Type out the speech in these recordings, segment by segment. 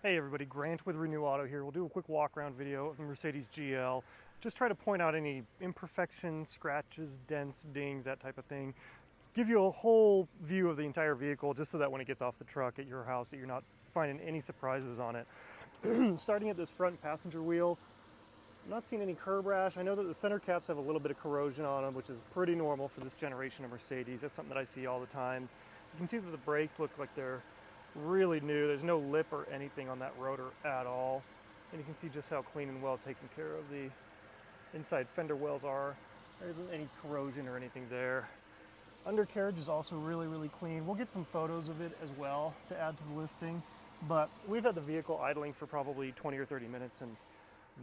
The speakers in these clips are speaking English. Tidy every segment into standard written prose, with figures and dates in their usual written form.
Hey everybody, Grant with Renew Auto here. We'll do a quick walk around video of the Mercedes GL. Just try to point out any imperfections, scratches, dents, dings, that type of thing. Give you a whole view of the entire vehicle just so that when it gets off the truck at your house that you're not finding any surprises on it. Starting at this front passenger wheel, I'm not seeing any curb rash. I know that the center caps have a little bit of corrosion on them, which is pretty normal for this generation of Mercedes. That's something that I see all the time. You can see that the brakes look like they're really new. There's no lip or anything on that rotor at all. And you can see just how clean and well taken care of the inside fender wells are. There isn't any corrosion or anything there. Undercarriage is also really clean. We'll get some photos of it as well to add to the listing. But we've had the vehicle idling for probably 20 or 30 minutes and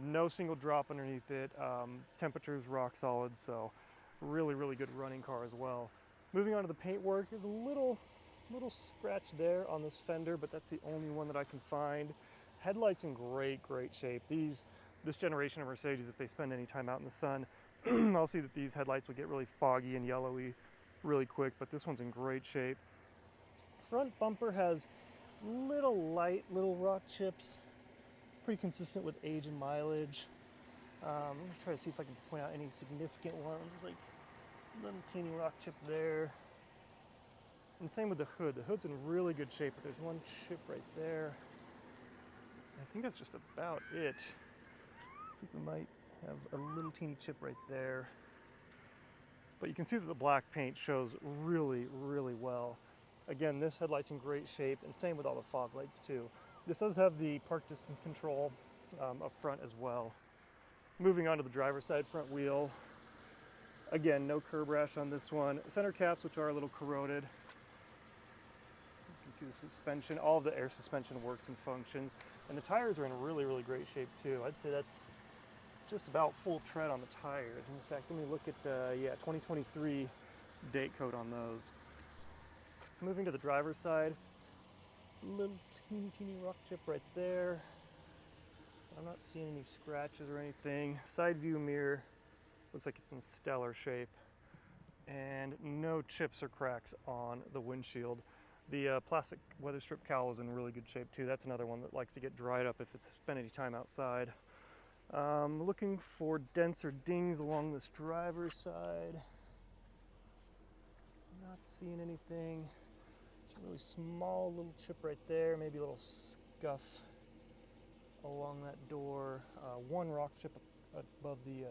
no single drop underneath it. Temperature's rock solid, so really good running car as well. Moving on to the paintwork, there's a little scratch there on this fender, but that's the only one that I can find. Headlights in great shape. This generation of Mercedes, if they spend any time out in the sun, I'll see that these headlights will get really foggy and yellowy really quick, but this one's in great shape. Front bumper has little rock chips, pretty consistent with age and mileage. I'm gonna try to see if I can point out any significant ones. There's like a little teeny rock chip there. And same with the hood. The hood's in really good shape, but there's one chip right there. I think that's just about it. I think we might have a little teeny chip right there. But you can see that the black paint shows really well. Again, this headlight's in great shape, and same with all the fog lights too. This does have the park distance control up front as well. Moving on to the driver's side front wheel. Again, no curb rash on this one. Center caps, which are a little corroded. You can see the suspension, all of the air suspension works and functions. And the tires are in really great shape too. I'd say that's just about full tread on the tires. In fact, let me look at, 2023 date code on those. Moving to the driver's side, little teeny rock chip right there. I'm not seeing any scratches or anything. Side view mirror looks like it's in stellar shape. And no chips or cracks on the windshield. The plastic weather strip cowl is in really good shape too. That's another one that likes to get dried up if it's spent any time outside. Looking for dents or dings along this driver's side. Not seeing anything. Just a really small little chip right there, maybe a little scuff along that door. One rock chip above the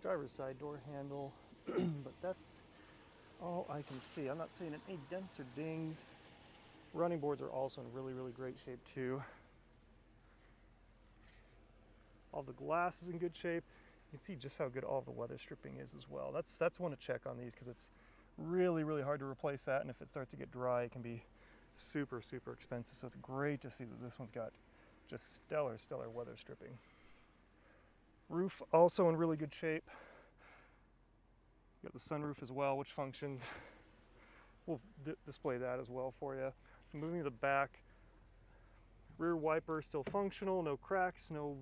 driver's side door handle, but that's all I can see. I'm not seeing any dents or dings. Running boards are also in really great shape too. All the glass is in good shape. You can see just how good all the weather stripping is as well. That's one to check on these because it's really hard to replace that, and if it starts to get dry, it can be super expensive. So it's great to see that this one's got just stellar weather stripping. Roof also in really good shape. You got the sunroof as well, which functions. We'll display that as well for you. Moving to the back, rear wiper still functional, no cracks, no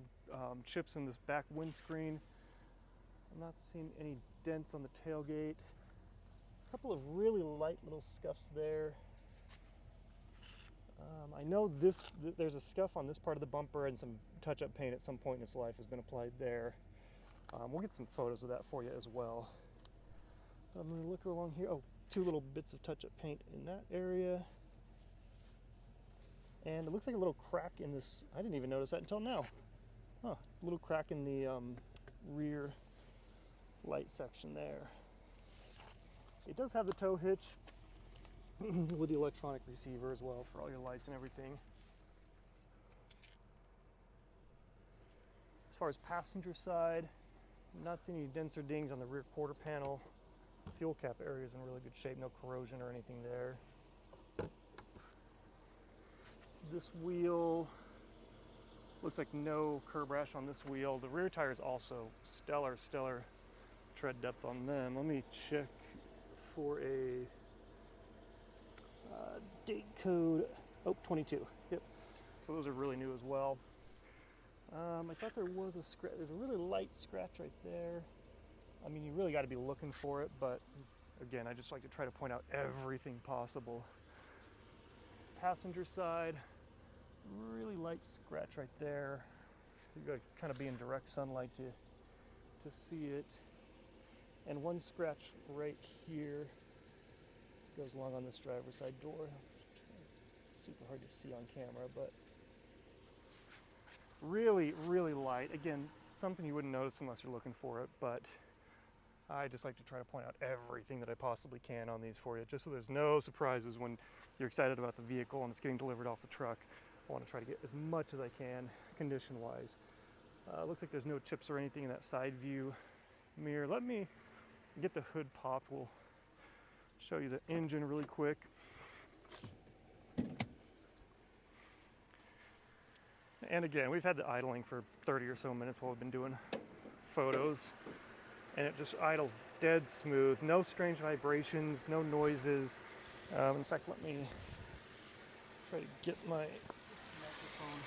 chips in this back windscreen. I'm not seeing any dents on the tailgate. A couple of really light little scuffs there. I know there's a scuff on this part of the bumper, and some touch-up paint at some point in its life has been applied there. We'll get some photos of that for you as well. I'm going to look along here. Oh, two little bits of touch-up paint in that area. And it looks like a little crack in this. I didn't even notice that until now. Huh, a little crack in the rear light section there. It does have the tow hitch with the electronic receiver as well for all your lights and everything. As far as passenger side, I'm not seeing any dents or dings on the rear quarter panel. The fuel cap area is in really good shape, no corrosion or anything there. This wheel looks like no curb rash on this wheel. The rear tire is also stellar tread depth on them. Let me check for a date code. Oh, 22. Yep. So those are really new as well. I thought there was a scratch. There's a really light scratch right there. I mean, you really got to be looking for it, but again, I just like to try to point out everything possible. Passenger side, really light scratch right there. You got to kind of be in direct sunlight to see it. And one scratch right here goes along on this driver's side door. It's super hard to see on camera, but really, really light. Again, something you wouldn't notice unless you're looking for it, but I just like to try to point out everything that I possibly can on these for you, just so there's no surprises when you're excited about the vehicle and it's getting delivered off the truck. I want to try to get as much as I can condition-wise. Looks like there's no chips or anything in that side view mirror. Let me get the hood popped. We'll show you the engine really quick. And again, we've had the idling for 30 or so minutes while we've been doing photos, and it just idles dead smooth. No strange vibrations, no noises. In fact, let me try to get my microphone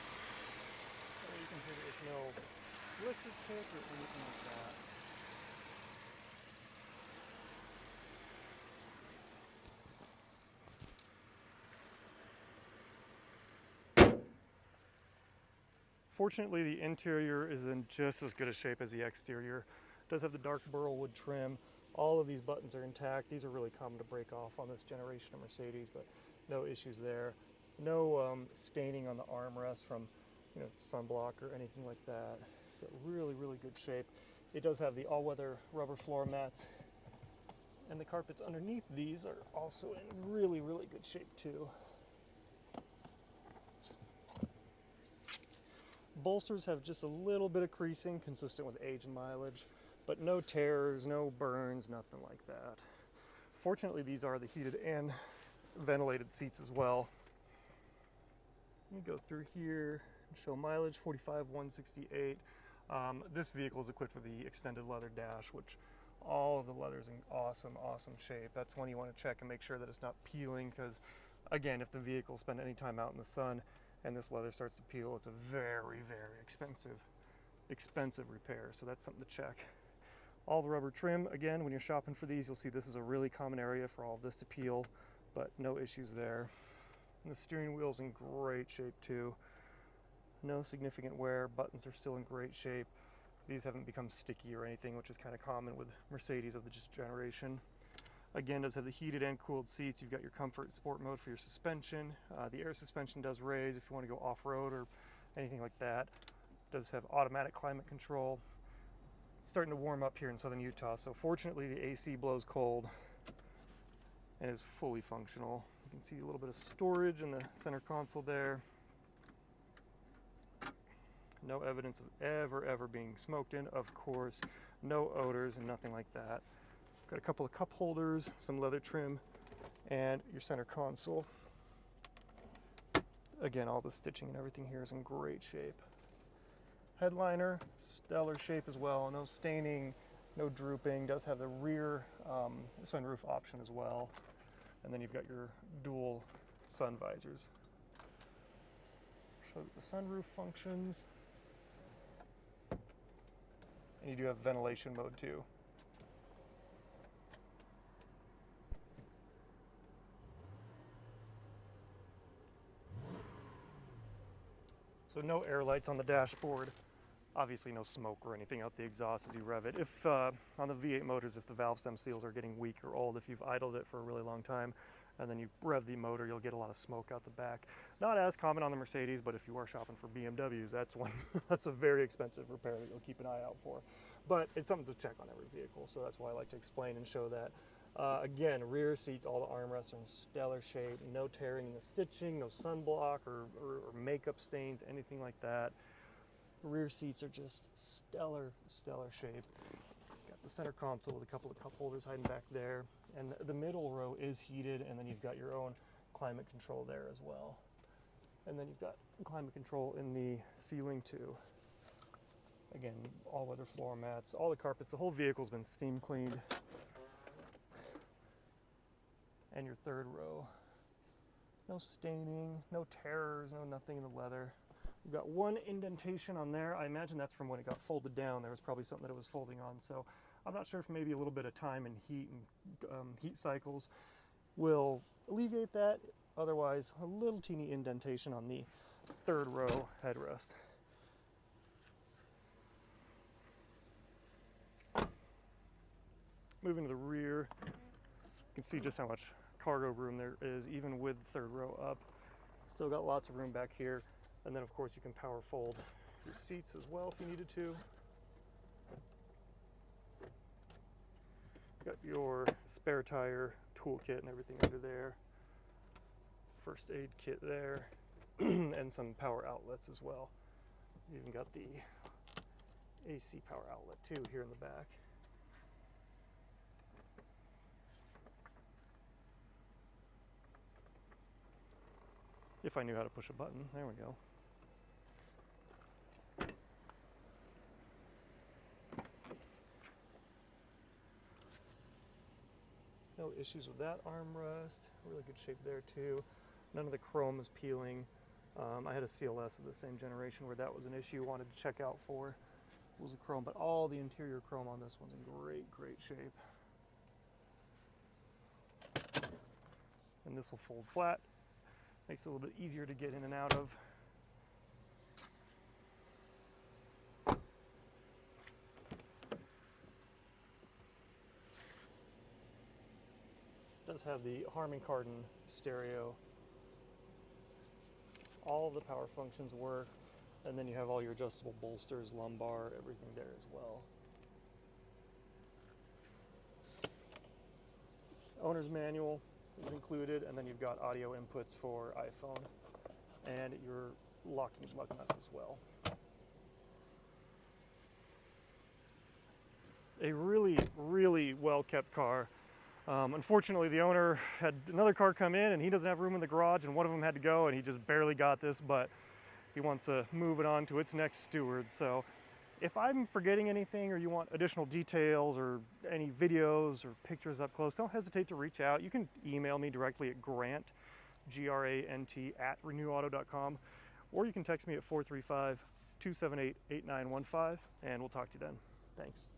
so you can hear there's no blister tick or anything like that. Fortunately, the interior is in just as good a shape as the exterior. It does have the dark burl wood trim. All of these buttons are intact. These are really common to break off on this generation of Mercedes, but no issues there. No staining on the armrest from sunblock or anything like that. It's a really, really good shape. It does have the all-weather rubber floor mats, and the carpets underneath these are also in really, really good shape too. Bolsters have just a little bit of creasing consistent with age and mileage, but no tears, no burns, nothing like that. Fortunately, these are the heated and ventilated seats as well. Let me go through here and show mileage, 45,168. This vehicle is equipped with the extended leather dash, which all of the leather is in awesome, awesome shape. That's one you want to check and make sure that it's not peeling, because again, if the vehicle spends any time out in the sun and this leather starts to peel, it's a very, very expensive repair. So that's something to check. All the rubber trim, again, when you're shopping for these, you'll see this is a really common area for all of this to peel, but no issues there. And the steering wheel's in great shape too. No significant wear. Buttons are still in great shape. These haven't become sticky or anything, which is kind of common with Mercedes of this generation. Again, does have the heated and cooled seats. You've got your comfort sport mode for your suspension. The air suspension does raise if you want to go off-road or anything like that. Does have automatic climate control. It's starting to warm up here in southern Utah, so fortunately the AC blows cold and is fully functional. You can see a little bit of storage in the center console there. No evidence of ever being smoked in, of course. No odors and nothing like that. Got a couple of cup holders, some leather trim, and your center console. Again, all the stitching and everything here is in great shape. Headliner, stellar shape as well. No staining, no drooping. Does have the rear sunroof option as well. And then you've got your dual sun visors. Show the sunroof functions. And you do have ventilation mode too. So no air lights on the dashboard. Obviously no smoke or anything out the exhaust as you rev it. If on the V8 motors, if the valve stem seals are getting weak or old, if you've idled it for a really long time and then you rev the motor, you'll get a lot of smoke out the back. Not as common on the Mercedes, but if you are shopping for BMWs, that's one that's a very expensive repair that you'll keep an eye out for. But it's something to check on every vehicle, so that's why I like to explain and show that. Again, rear seats, all the armrests are in stellar shape, no tearing in the stitching, no sunblock or makeup stains, anything like that. Rear seats are just stellar shape. Got the center console with a couple of cup holders hiding back there, and the middle row is heated, and then you've got your own climate control there as well. And then you've got climate control in the ceiling too. Again, all-weather floor mats, all the carpets, the whole vehicle's been steam cleaned. And your third row, no staining, no tears, no nothing in the leather. You've got one indentation on there. I imagine that's from when it got folded down. There was probably something that it was folding on, so I'm not sure if maybe a little bit of time and heat and heat cycles will alleviate that. Otherwise, a little teeny indentation on the third row headrest. Moving to the rear, you can see just how much cargo room there is, even with the third row up. Still got lots of room back here. And then of course you can power fold your seats as well if you needed to. Got your spare tire toolkit and everything under there. First aid kit there, and some power outlets as well. You even got the AC power outlet too here in the back. If I knew how to push a button, there we go. No issues with that armrest, really good shape there too. None of the chrome is peeling. I had a CLS of the same generation where that was an issue, wanted to check out for was the chrome, but all the interior chrome on this one's in great shape. And this will fold flat, makes it a little bit easier to get in and out of. It does have the Harman Kardon stereo. All of the power functions work, and then you have all your adjustable bolsters, lumbar, everything there as well. Owner's manual is included, and then you've got audio inputs for iPhone and your locking lug nuts as well. A really well kept car. Unfortunately, the owner had another car come in and he doesn't have room in the garage, and one of them had to go and he just barely got this, but he wants to move it on to its next steward. So if I'm forgetting anything or you want additional details or any videos or pictures up close, don't hesitate to reach out. You can email me directly at grant, G-R-A-N-T, @renewauto.com, or you can text me at 435-278-8915, and we'll talk to you then. Thanks.